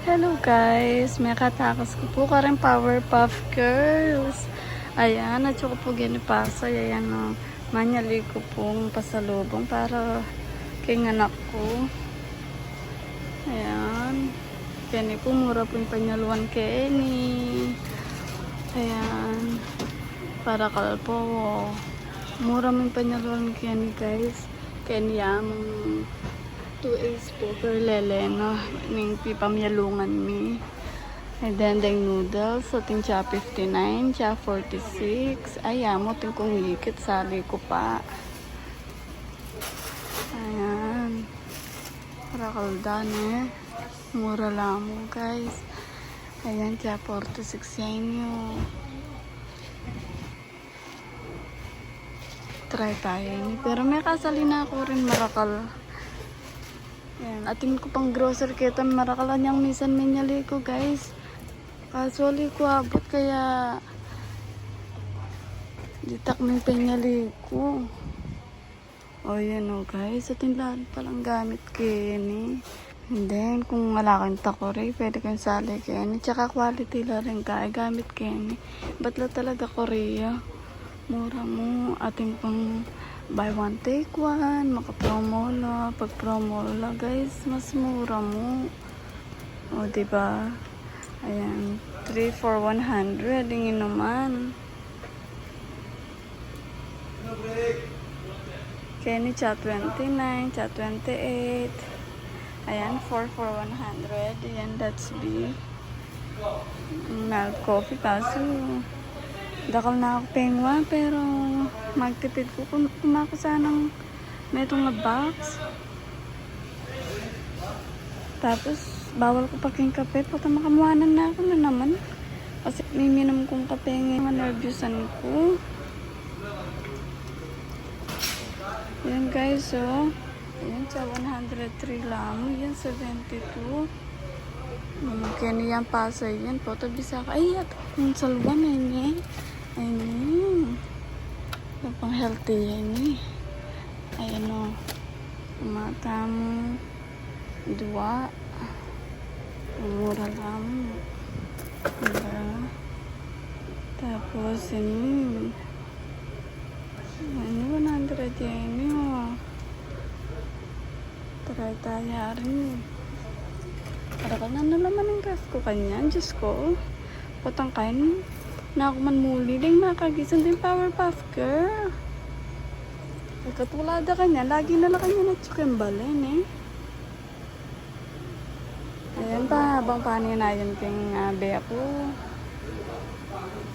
Hello guys, may katakas ko po ka rin Powerpuff Girls. Ayan, at saka po ginipasay. Ayan o, manyali ko pong pasalubong para kay anak ko. Ayan. Kenny po, mura po yung panyaluan Kenny. Ayan. Para kalpo. Mura mo yung panyaluan Kenny guys. Kenny among 2 po per lele no ning pipamyalungan mi. And then the noodles so ting cha 59, cha 46. Ayamo ting kung higit sali ko pa. Ayan. Para kaldan mura lang mo guys. Ayan cha 46 yan yun. Try tayo. Pero may kasali na ako rin marakal. Ayan, ating ko pang grocery kita marakalan yung misan minyali ko guys. Casually ko abot kaya ditak may pinyali ko. O yan o guys, ating lahat palang gamit Kenny. And then kung wala kang takore, pwede kang sali Kenny. Tsaka quality la rin kaya gamit Kenny. Ba't la talaga Korea? Mura mo, ating pang buy one take one, maka-promo la. Pag promo la guys, mas mura mo. O diba? Ayan, 3 for 100. Ingin naman. Kenny cha 29, cha 28. Ayan, 4 for 100. Ayan, that's B. Milk coffee kaso dakal na ako pengwa pero magtipid ko kung ako sanang metong na box. Tapos bawal ko paking kape pata makamuanan na ako na naman kasi miminom kong kape ngayon nervyusan ko. Yan guys so yan sa 103 lang yan 72. Kaya niyan pasay yan po tabi sa ay at kung salwa na yun ayun. Ito pang healthy yan ayan o. Mata mo. Dua. Mura lang. Diba? Tapos yun. Ano 100 yan o. Try tayo rin. Para ka na naman ang gas ko kanyan. Diyos ko. Patangkain. Na ako man muli din makagisan din Powerpuff Girl. Ay katulada kanya, lagi na lang kanya natsukimbalen Ayan pa, habang paninayan king be ako.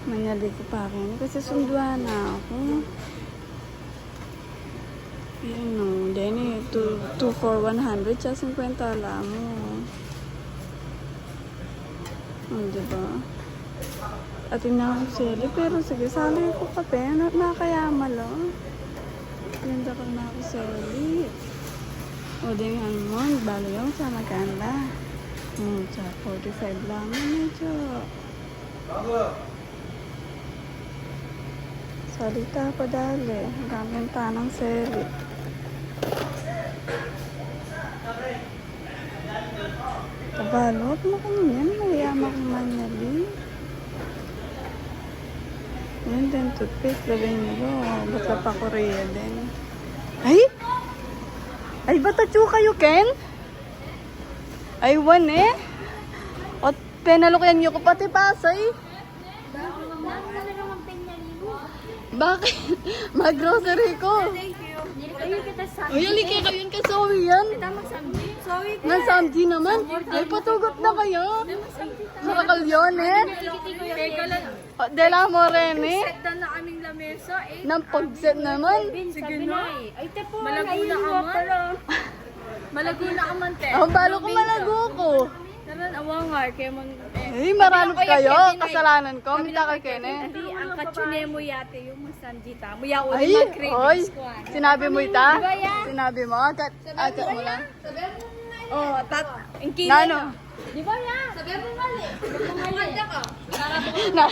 Manyali ko pa rin kasi sunduan na ako. Ayan o, then 2 for 100, siya 50 lang mo. Diba? At tinawag sili, pero sige, sali ko kape, nakayama lang. Ganda ko na ako sili. O din yan mo, balo yung sa maganda. Sa 45 lang medyo. Salita ko dali, gamit tanang sili. Tabalot mo kung yan, mayama kong manyali. Yan din, toothpaste, lagay nyo. Bata pa Korea din. Ay! Ay, bata chu kayo, Ken? Ay, one O, penalokayan nyo ko pati pasay. Bakit? Mag-grocery ko. Thank you. Kita sa Uy, alike kayo yun kasawi yan. Sorry ka. Nasamdi naman. Ay, patugot na kayo. Marakal yun Teka lang. Dela mo rin Set na kaming lamesa Nang pag-set naman. Sige na. Ay, tepo. Malaguna ka man. Malaguna ka man, te. Ang balo ko malago ko. Naman, awangar. Kaya man, Ay, marano kayo. Kasalanan ko. Minta kay Kene. Hindi, ang katsune mo yate yung masanjita. Muya ko Ay, din oy. mag-cravings ko. Sinabi mo ita? Diba yan? Sinabi mo? Akat mo lang. Oh, ang kilo. Nano? Di ba yan? Sabi mo mali. Maganda ka. Na.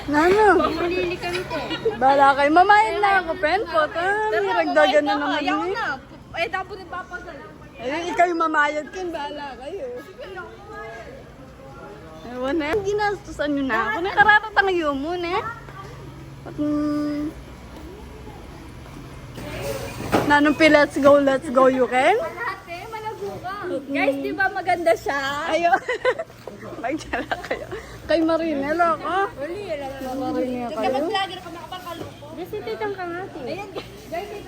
Nano? Malili kami te. Bala kayo. Mamayin na ako, penpot. Niragdagan na naman Ayaw eh. na. Eh, tapos ipapagal. Ay, ikaw yung mamayad kin. Bala kayo. Ewan na. Ginastusan nyo na ako. Nakaratatang yun muna eh. At, Nanong pi, let's go, you can? Lahat eh, malago ka. Guys, di ba maganda siya? Ayo. Magdala kayo. Kay Marinel ako. Uli, Marinel kayo. Vlogger ka makapagkalupo. Kasi titang kangati. Ayan, guys,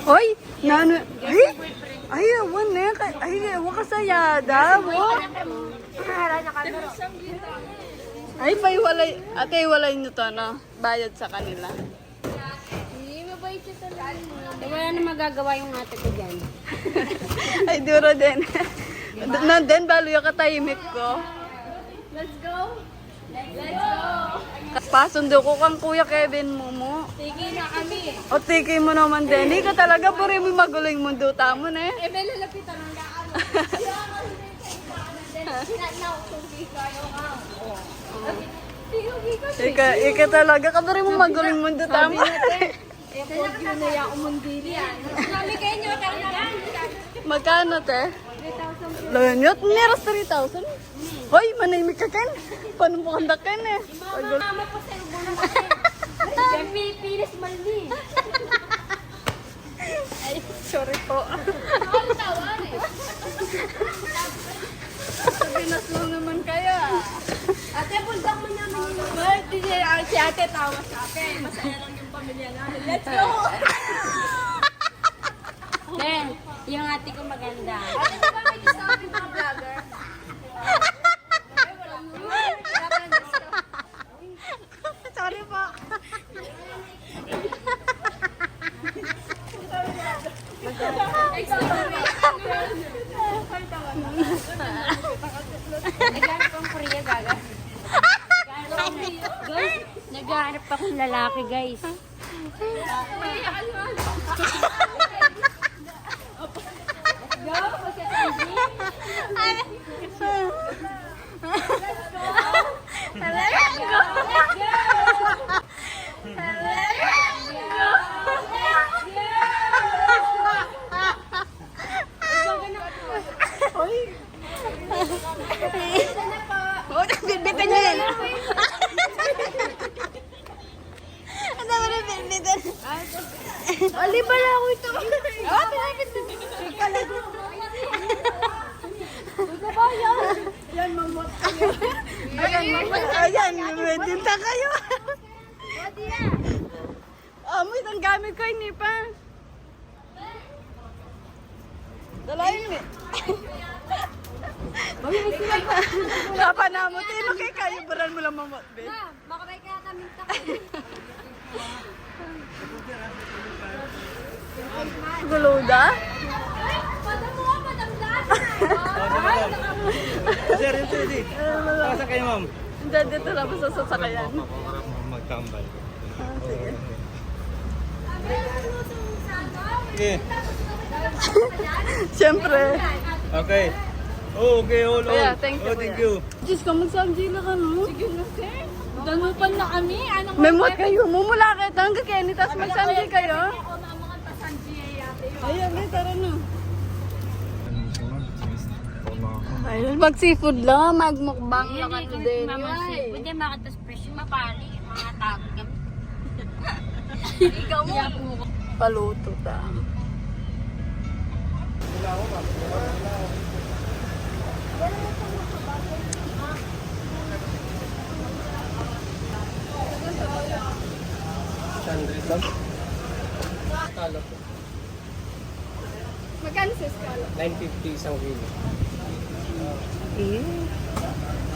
Hoy, nano. Ay, awan na. Ay, awan ka sayada. Ay, paiwalay. Ate, iwalay nyo to, no? Bayad sa kanila. hindi mabait siya talaga. Wala na magagawa yung ate ko dyan. Ay, duro din. Nandun, balo yung katahimik ko. Let's go! Let's go! Pasundo ko kang Kuya Kevin mo. Sige na kami. O, tiki mo naman din. Hindi ka talaga, puri mo magulo yung mundo tamo na eh. Eh, may lalapitan ng daan. Sinanaw kung di kayo ka. Ika talaga, kabari mo magulo yung mundo tamo. Eh, pag yun na yung umundili yan. Mami kayo nyo, karanagan. Magkano, te? 3,000. Lanyot, neros 3,000. Hoy, manimik ka ken. Paano mo kandak ken eh? Mama pa sa mo na kasi. Yan, Pilipinas mali. Ay, sorry po. Ano tawag eh? Sabinas lang naman kaya. Ate, buldak mo namin yung birthday. Si ate tawa sa akin. Masaya lang yung pamilya namin. Let's go! Ben, yung ate ko maganda. Ate, di ba may gusto kami mga vlogger? Sorry po. Naghanap akong Korea, gaga. Guys, naghanap akong lalaki, guys. Hoy. Oh, bitbitan niyo yan. Ang dami na bitbitan. Ali pala ako ito. Oh, pinapit na. Yan, mamot kayo. Ayan, medinta kayo. Mo itong gamit ko, hindi pa. Dalayin mo. Kapanamot, ino kay kayo, buran mo lang mamot, be. Baka may kaya kami Guluda? Sir, yung pwede. Nasa kayo, ma'am. Hindi, dito lang sa sasakayan. Magtambal. Sige. Okay. Siyempre. Okay. Oh, okay, all. Kuya, thank you. Oh, thank you. Diyos ka, magsabjila ka, no? Sige na, sir. Danupan na kami. Anong Memot kayo, mumula kayo, hanggang Kenny, tapos magsamji kayo. ako na mga pasanji ate. Ayan, may tara na. Ayun, mag-seafood lang, magmukbang lang ano din. Yay. Pwede makatas presyo, mapali. Mga tao kami. Ikaw mo. Paluto ta. Magkano sa skala? 950 isang kilo.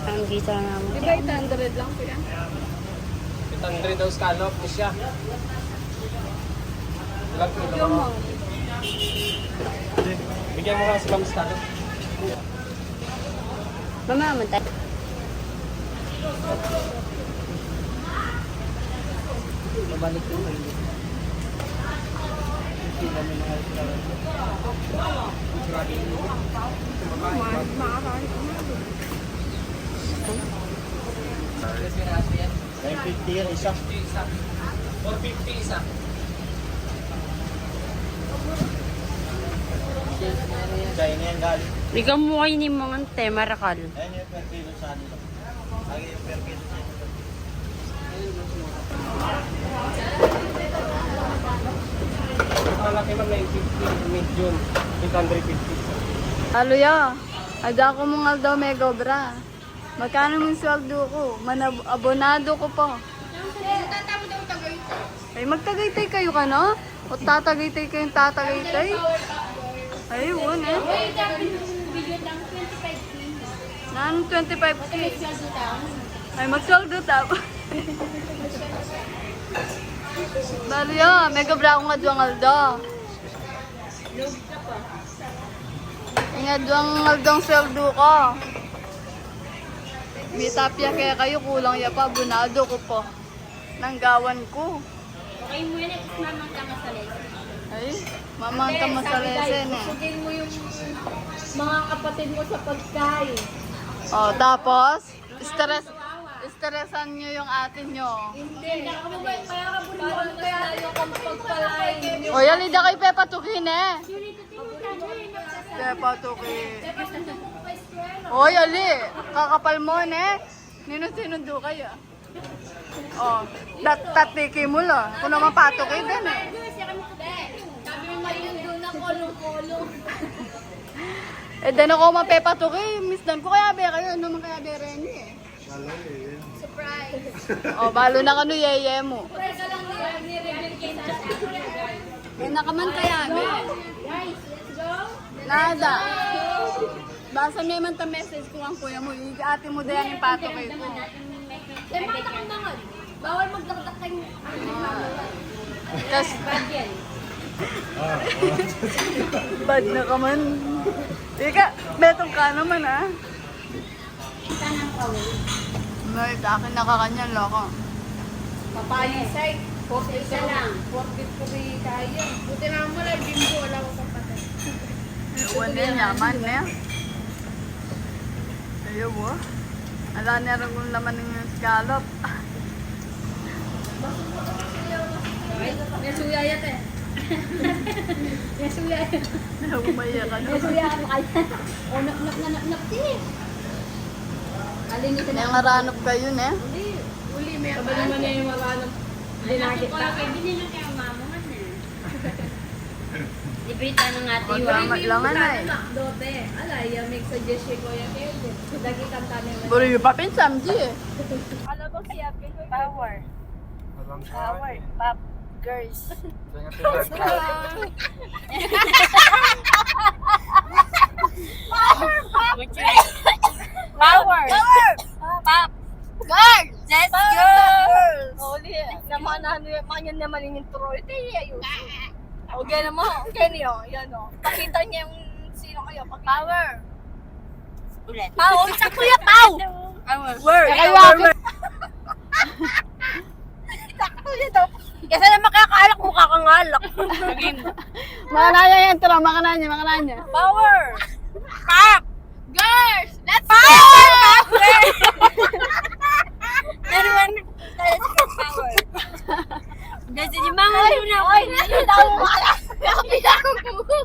Ang gisa naman. Di ba 800 lang kuya? 800 daw scallop ni siya. Ilang kilo Yung ba? mo. Bigyan mo nga si Ma'am scallop. Mamaman tayo. Mabalik yung kayo. to. 950 yan isa. 450 isa. China yan galing. Ikaw mo kayo ni mga te, marakal. Ayan yung per kilo sa nila. Lagi yung per kilo sa nila. Malaki man 950, medium 850. Halo ya. Ada ko mong aldaw mega bra. Magkano mong sweldo ko? Abonado ko pa. Ay, magtagaytay kayo ka, no? O tatagaytay kayong tatagaytay? Ayun, eh. Naan 25K? Ay, mag-sweldo tap. Bali ya, mega bra akong adwang aldo. Nga adwang aldong sweldo ko. May tapya kaya kayo, kulang ya pa, abonado ko po. Nanggawan ko. Okay mo yan, mamang ka masalit. Ay, mamang ka masalesen eh. Sugin mo yung mga kapatid mo sa pagkain. Oh, tapos, stressan nyo yung atin nyo. Hindi, nakakabay, kaya ka bunuan kaya tayo kung pagpalain. O, yan, hindi kayo Pepa Tukin eh. Pepa Tukin. Oy, ali, kakapal mo eh. Nino-sinundo kayo. Oh, tatiki mo lang. Kung naman patuki din eh. Sabi mo yun doon na kolong-kolong. Eh, dan ako mapepatuki. Miss Dan ko kaya be kayo. Ano man kaya be rin eh. Surprise. Oh, balo na kano yeye mo. Surprise ka lang ni-reveal kayo sa Eh, nakaman kaya be. Guys, let's go. Nada. Basta may man ta message ko ang kuya mo. Yung ate mo dayan yung patuki ko. Eh, mga takandangan. Bawal magdakdak kayo. Tapos, Bad yan. bad na ka man. Ika, betong ka naman ah. Isa ng kawin. No, akin nakakanyan loko. Papayo side. 40 isa lang. 40 ko kaya. Buti na mo lang, bimbo. Wala ko kapatid. Iwan din yaman na. Ayaw mo. Ala na rin kung laman ng scallop. May suya yat eh. May suya yat. Umaya ka na. May suya ka kaya. O, nak din eh. Alinitin May ngaranop kayo na. Uli, may kabali man niya yung maranap. Dinakit ka. Binili na kaya mamangan eh. Librita ng ate wa. Maglamat lang na eh. Dote. Alay, may suggestion ko yung kaya. Dagi kanta niya. Buro yung papin samji eh. Alam mo siya, power. Power. Pop. Girls. Power. Pop. Girls. Let's go. Oli. Naman na manyan naman yung intro. Ito ayun. Okay na mo. Okay niyo. Yan o. Pakita niya yung sino kayo. Power. Ulit. Power. Sa kuya Pau. Word. Kasi na makakaalak mukha kang alak. Makananya yan, tira. Makananya. Power. Pop. Girls. Let's go. Everyone. Let's go. Power. Kasi di mga luna ko. Hindi daw mo alam. Kapila ko po.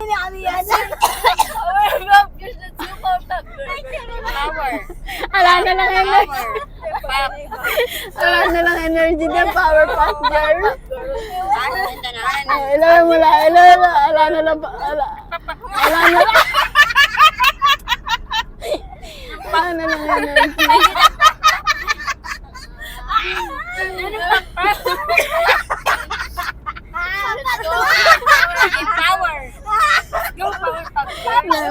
Hindi kami yan. Power. Pop. Girls. Let's go. Pop. Power. Ala na lang energy. Pop. Ala na lang energy din. Power pass, girl. Ano ito na? Ala mo lang. Ala na lang. Ala na lang. Ala na lang energy. Power. Go power. Pop. Ala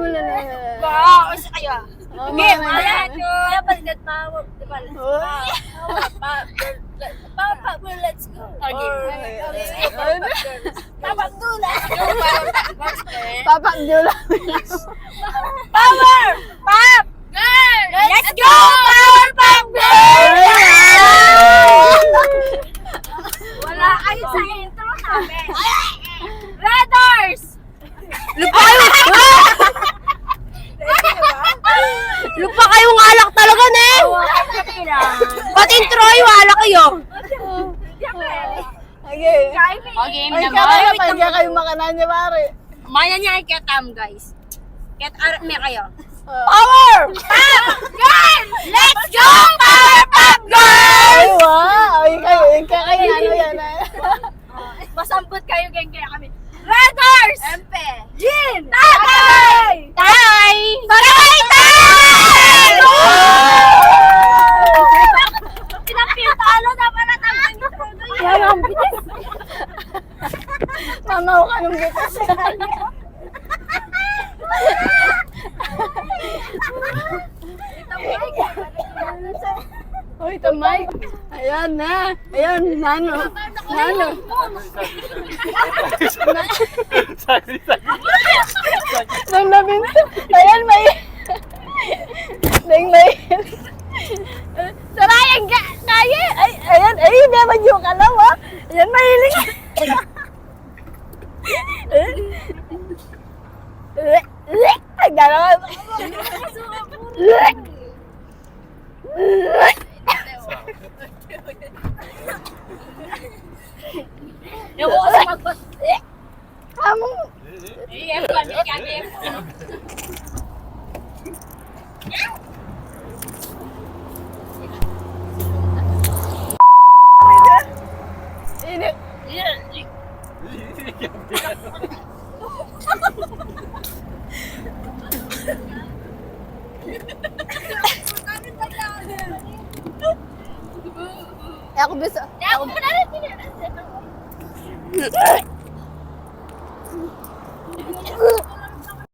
mo lang. Wow. Isa kayo. Okay, Wala ko. Dapat that power. Diba? Power. Let's go. Power. Let's go. Papak Jula. Power! Pop! Girl! Let's go! Power Pop Girl! Wala kayo sa intro namin. Red Horse! yan. Pati yung Troy, wala kayo. Okay. Okay, Ay, kaya kayo makanan niya, pare. Maya niya ay ketam, guys. Ket arap me kayo. Power! Girl! Let's go, Powerpuff Girl! Ay, wow! Ay, kayo, ano yan, Masambot kayo, geng kaya kami. Reders! Empe! Jin! Tay! Tay! Tay! Tay! Pinapintalo na pala naman yung trono yun. Yan ang bitis. Mamaw ka nung bitis. Uy, tamay. Ayan na. Ayan, nano. Nano. Nang nabinto. Ayan, may... Nang may... Sarayang kaya. Ay, ayan. Ay, naman yung alam, ha. Ayan, mahiling. Ay, gano'n. Yung ko kasi magpas... Among... Iyem kami, kami. Ako bisa. Ako pa na rin.